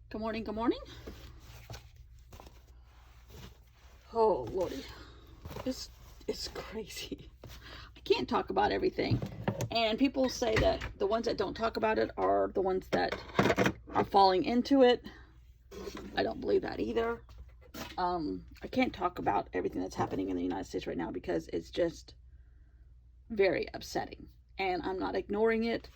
Good morning, good morning. Oh, Lordy. It's crazy. I can't talk about everything. And people say that the ones that don't talk about it are the ones that are falling into it. I don't believe that either. I can't talk about everything that's happening in the United States right now because it's just very upsetting. And I'm not ignoring it.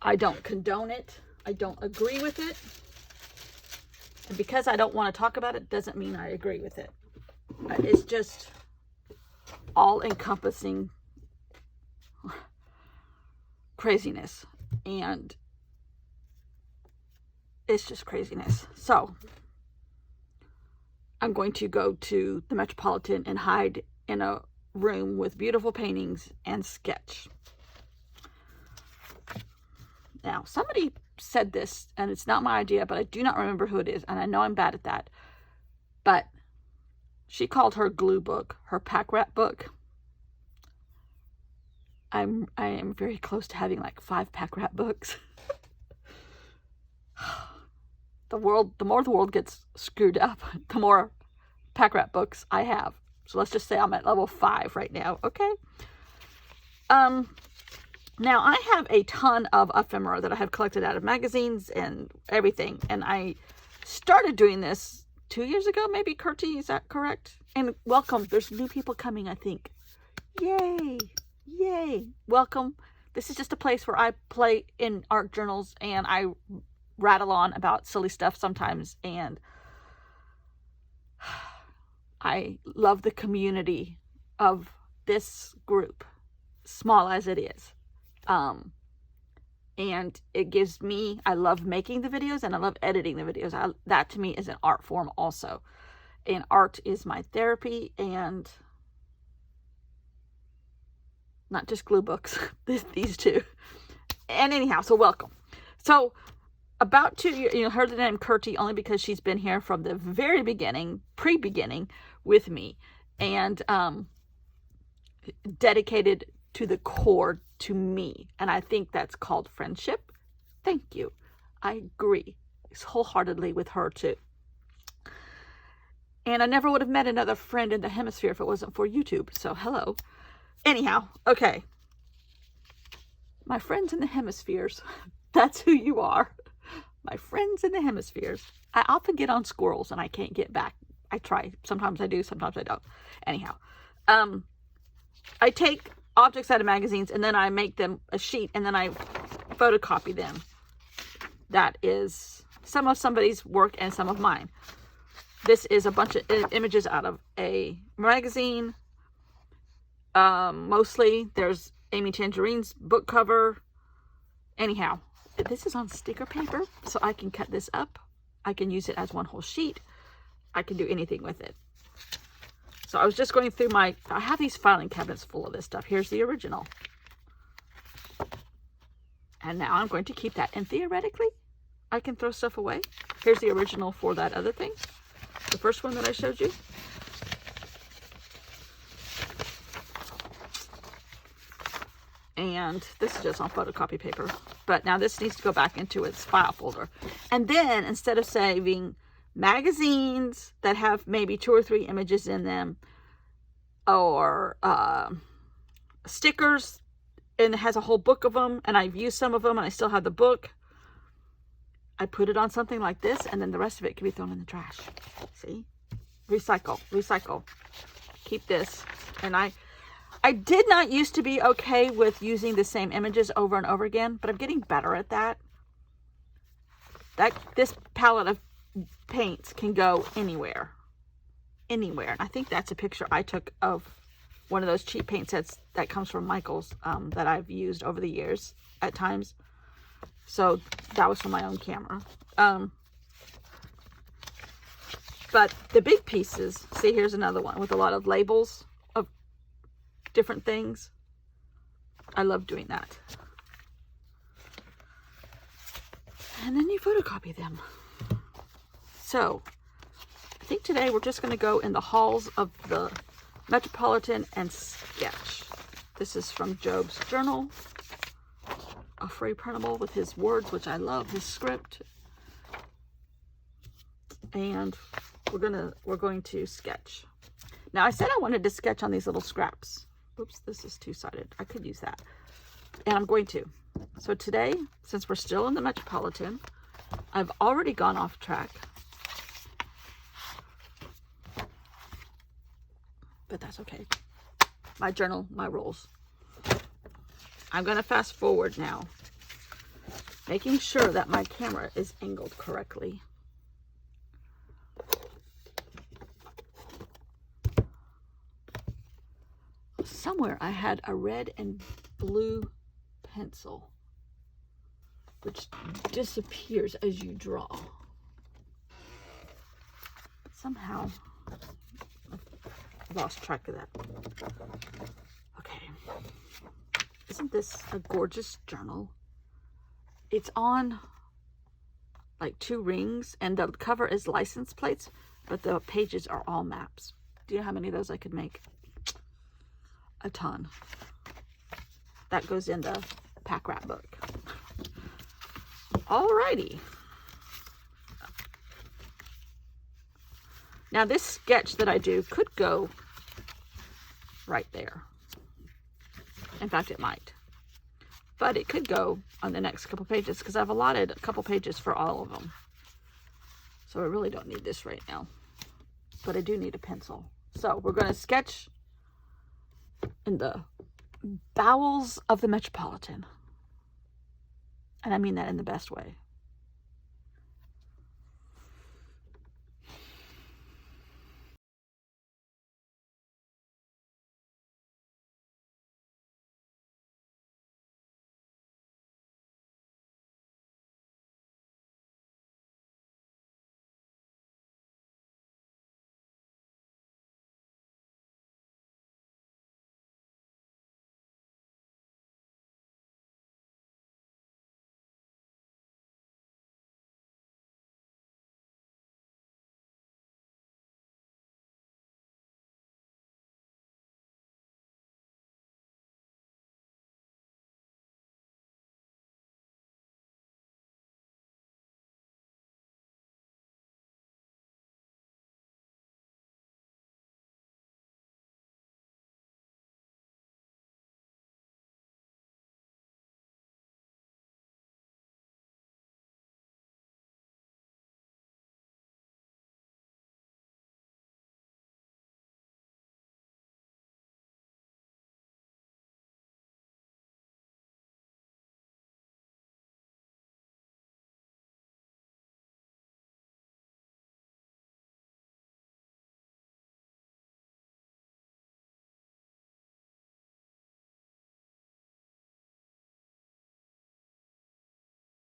I don't condone it. I don't agree with it. And because I don't want to talk about it doesn't mean I agree with it. It's just all-encompassing craziness. And it's just craziness. So I'm going to go to the Metropolitan and hide in a room with beautiful paintings and sketch. Now, somebody said this, and it's not my idea, but I do not remember who it is, and I know I'm bad at that. But she called her glue book her pack rat book. I am very close to having like 5 pack rat books. The more the world gets screwed up, the more pack rat books I have. So let's just say I'm at level 5 right now, okay? Now I have a ton of ephemera that I have collected out of magazines and everything, and I started doing this 2 years ago, maybe, Kurtie, is that correct? And welcome, there's new people coming, I think. Yay, yay, welcome. This is just a place where I play in art journals and I rattle on about silly stuff sometimes, and I love the community of this group, small as it is. And it gives me, I love making the videos and I love editing the videos. That to me is an art form also. And art is my therapy, and not just glue books, these two. And anyhow, so welcome. So about 2 years, you heard the name Kurtie only because she's been here from the very beginning, pre-beginning with me, and dedicated to the core to me. And I think that's called friendship. Thank you. I agree wholeheartedly with her too. And I never would have met another friend in the hemisphere if it wasn't for YouTube. So hello. Anyhow, okay. My friends in the hemispheres, that's who you are. My friends in the hemispheres. I often get on squirrels and I can't get back. I try. Sometimes I do, sometimes I don't. Anyhow, I take objects out of magazines and then I make them a sheet and then I photocopy them. That is some of somebody's work and some of mine. This is a bunch of images out of a magazine. Mostly there's Amy Tangerine's book cover. Anyhow, this is on sticker paper, so I can cut this up. I can use it as one whole sheet. I can do anything with it. So I was just going through I have these filing cabinets full of this stuff. Here's the original. And now I'm going to keep that. And theoretically, I can throw stuff away. Here's the original for that other thing. The first one that I showed you. And this is just on photocopy paper. But now this needs to go back into its file folder. And then instead of saving magazines that have maybe 2 or 3 images in them, or stickers and it has a whole book of them, and I've used some of them and I still have the book, I put it on something like this, and then the rest of it can be thrown in the trash. See? Recycle. Keep this. And I did not used to be okay with using the same images over and over again, but I'm getting better at that. This palette of paints can go anywhere. And I think that's a picture I took of one of those cheap paint sets that comes from Michael's that I've used over the years at times. So that was from my own camera. But the big pieces, see, here's another one with a lot of labels of different things. I love doing that. And then you photocopy them. So I think today we're just going to go in the halls of the Metropolitan and sketch. This is from Job's journal, a free printable with his words, which I love, his script. and we're going to sketch. Now, I said I wanted to sketch on these little scraps. Oops, this is two-sided. I could use that. And I'm going to. So today, since we're still in the Metropolitan, I've already gone off track. But that's okay. My journal, my rules. I'm going to fast forward now, making sure that my camera is angled correctly. Somewhere I had a red and blue pencil, which disappears as you draw. Somehow I lost track of that. Okay. Isn't this a gorgeous journal? It's on like 2 rings, and the cover is license plates, but the pages are all maps. Do you know how many of those I could make? A ton. That goes in the pack rat book. Alrighty. Now this sketch that I do could go right there. In fact, it might. But it could go on the next couple pages because I've allotted a couple pages for all of them. So I really don't need this right now. But I do need a pencil. So we're going to sketch in the bowels of the Metropolitan. And I mean that in the best way.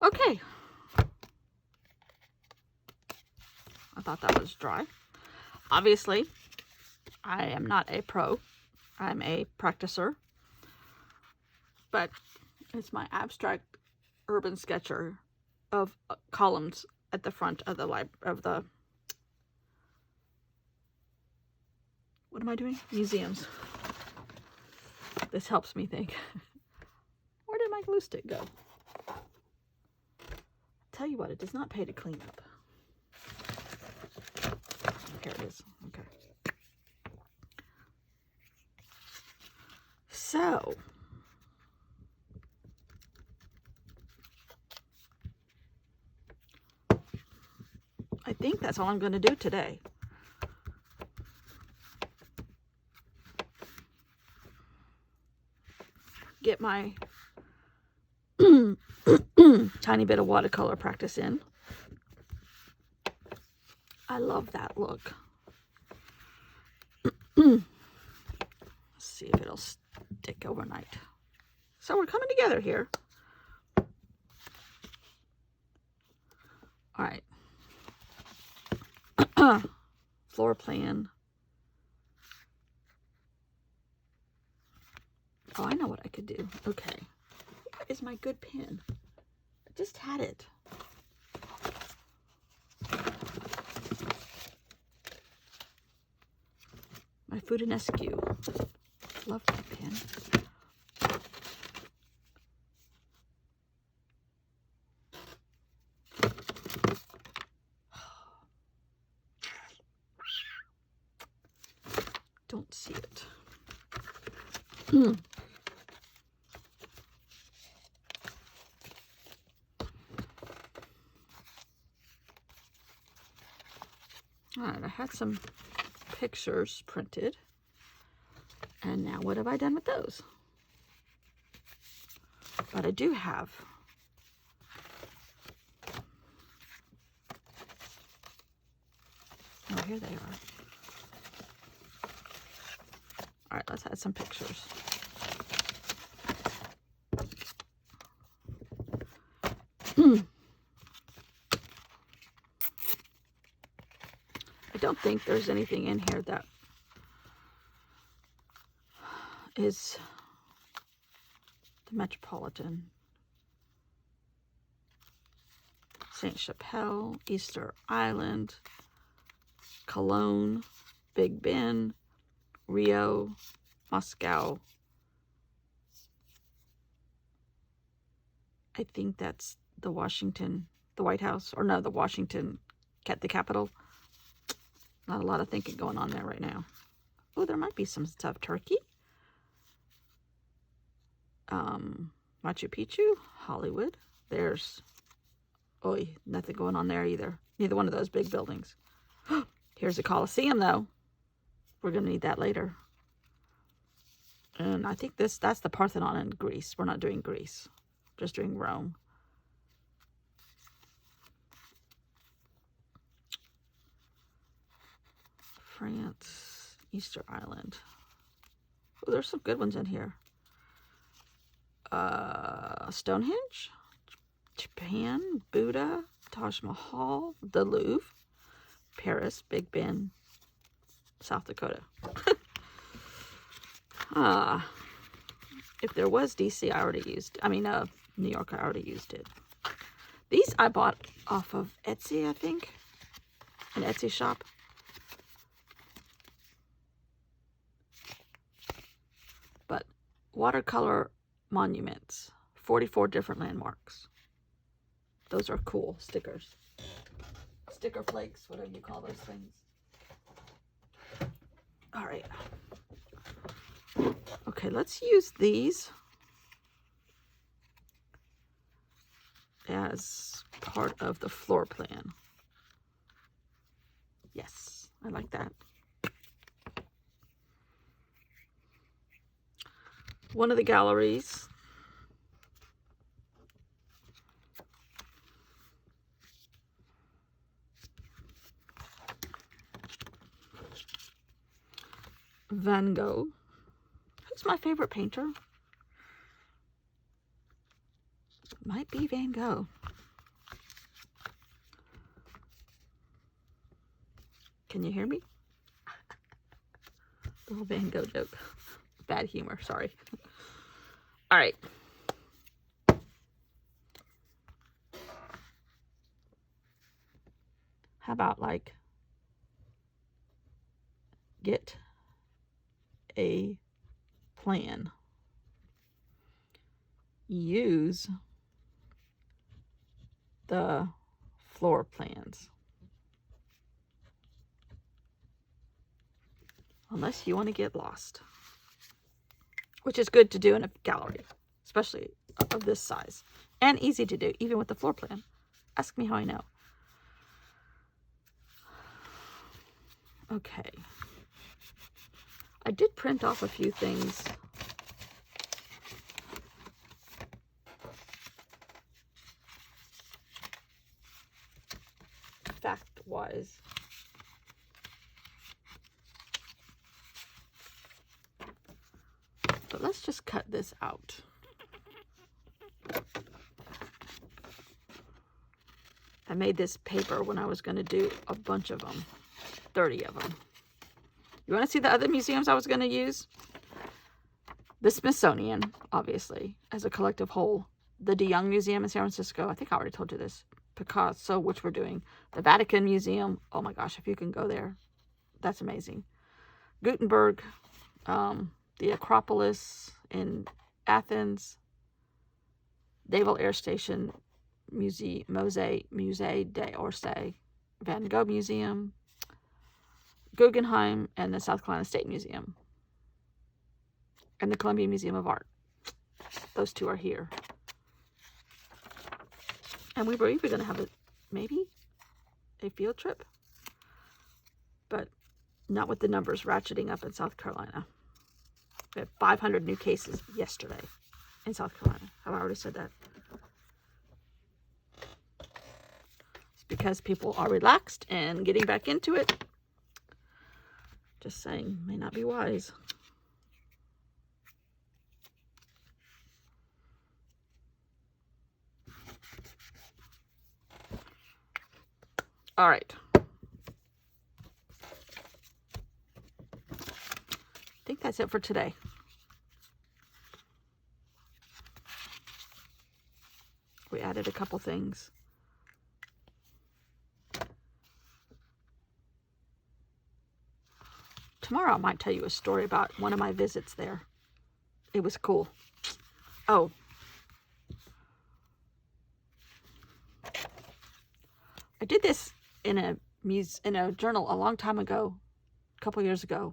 Okay. I thought that was dry. Obviously, I am not a pro. I'm a practicer. But it's my abstract urban sketcher of columns at the front of the what am I doing? Museums. This helps me think. Where did my glue stick go? Tell you what, it does not pay to clean up. Here it is. Okay. So, I think that's all I'm going to do today. Get my tiny bit of watercolor practice in. I love that look. Let's see if it'll stick overnight. So we're coming together here. All right. Floor plan. Oh, I know what I could do. Okay. Where is my good pen? I just had it. My Fudinescu. Love that pen. Alright, I had some pictures printed. And now what have I done with those? But I do have oh, here they are. All right, let's add some pictures. I don't think there's anything in here that is the Metropolitan, Saint Chapelle, Easter Island, Cologne, Big Ben, Rio, Moscow. I think that's the White House, or no, the Washington, the Capitol. Not a lot of thinking going on there right now. Oh, there might be some stuff. Turkey. Machu Picchu, Hollywood. There's, nothing going on there either. Neither one of those big buildings. Here's a Colosseum, though. We're going to need that later. And I think that's the Parthenon in Greece. We're not doing Greece. Just doing Rome. France, Easter Island. Oh, there's some good ones in here. Stonehenge, Japan, Buddha, Taj Mahal, the Louvre, Paris, Big Ben, South Dakota. If there was DC, I already used, New York, I already used it. These I bought off of Etsy, I think. An Etsy shop. But watercolor monuments. 44 different landmarks. Those are cool stickers. Sticker flakes, whatever you call those things. All right. Okay, let's use these as part of the floor plan. Yes, I like that. One of the galleries Van Gogh. Who's my favorite painter? Might be Van Gogh. Can you hear me? Little Van Gogh joke. Bad humor, sorry. All right. How about like get a plan. Use the floor plans. Unless you want to get lost. Which is good to do in a gallery, especially of this size. And easy to do, even with the floor plan. Ask me how I know. Okay. I did print off a few things. Fact-wise. But let's just cut this out. I made this paper when I was going to do a bunch of them. 30 of them. You want to see the other museums I was going to use? The Smithsonian, obviously, as a collective whole. The De Young Museum in San Francisco. I think I already told you this. Picasso, which we're doing. The Vatican Museum. Oh my gosh, if you can go there. That's amazing. Gutenberg. The Acropolis in Athens. Naval Air Station. Musée d'Orsay. Van Gogh Museum. Guggenheim, and the South Carolina State Museum. and the Columbia Museum of Art. Those two are here. And we were even going to have maybe a field trip, but not with the numbers ratcheting up in South Carolina. We had 500 new cases yesterday in South Carolina. Have I already said that? It's because people are relaxed and getting back into it. Just saying, may not be wise. All right. I think that's it for today. We added a couple things. Tomorrow I might tell you a story about one of my visits there. It was cool. Oh. I did this in a journal a long time ago, a couple years ago,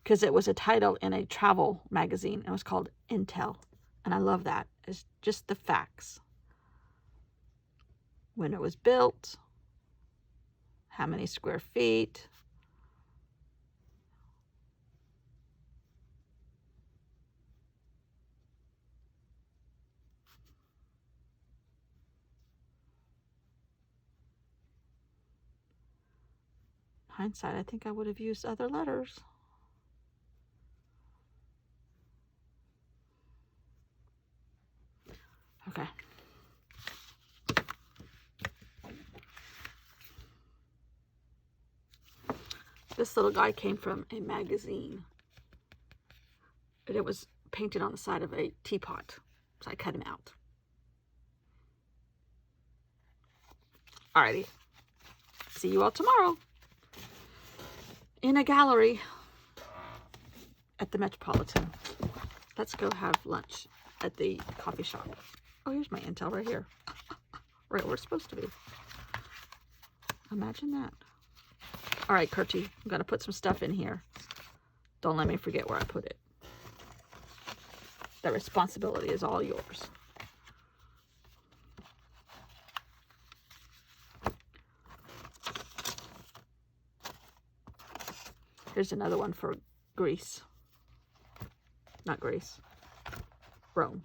because it was a title in a travel magazine. It was called Intel, and I love that. It's just the facts. When it was built, how many square feet, hindsight, I think I would have used other letters. Okay. This little guy came from a magazine. And it was painted on the side of a teapot. So I cut him out. Alrighty. See you all tomorrow. In a gallery at the Metropolitan. Let's go have lunch at the coffee shop. Oh, here's my Intel right here. Right where it's supposed to be. Imagine that. All right, Kurtie, I'm going to put some stuff in here. Don't let me forget where I put it. The responsibility is all yours. Here's another one for Greece. Not Greece. Rome.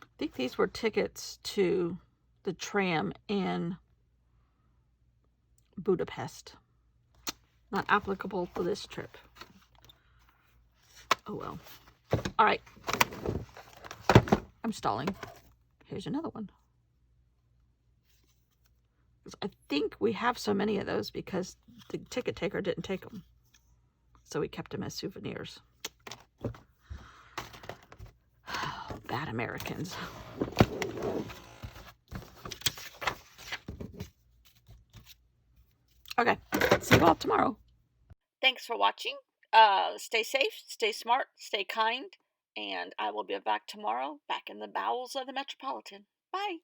I think these were tickets to the tram in Budapest. Not applicable for this trip. Oh well. All right. I'm stalling. Here's another one. I think we have so many of those because the ticket taker didn't take them. So we kept them as souvenirs. Bad Americans. Okay, see you all tomorrow. Thanks for watching. Stay safe, stay smart, stay kind, and I will be back tomorrow, back in the bowels of the Metropolitan. Bye.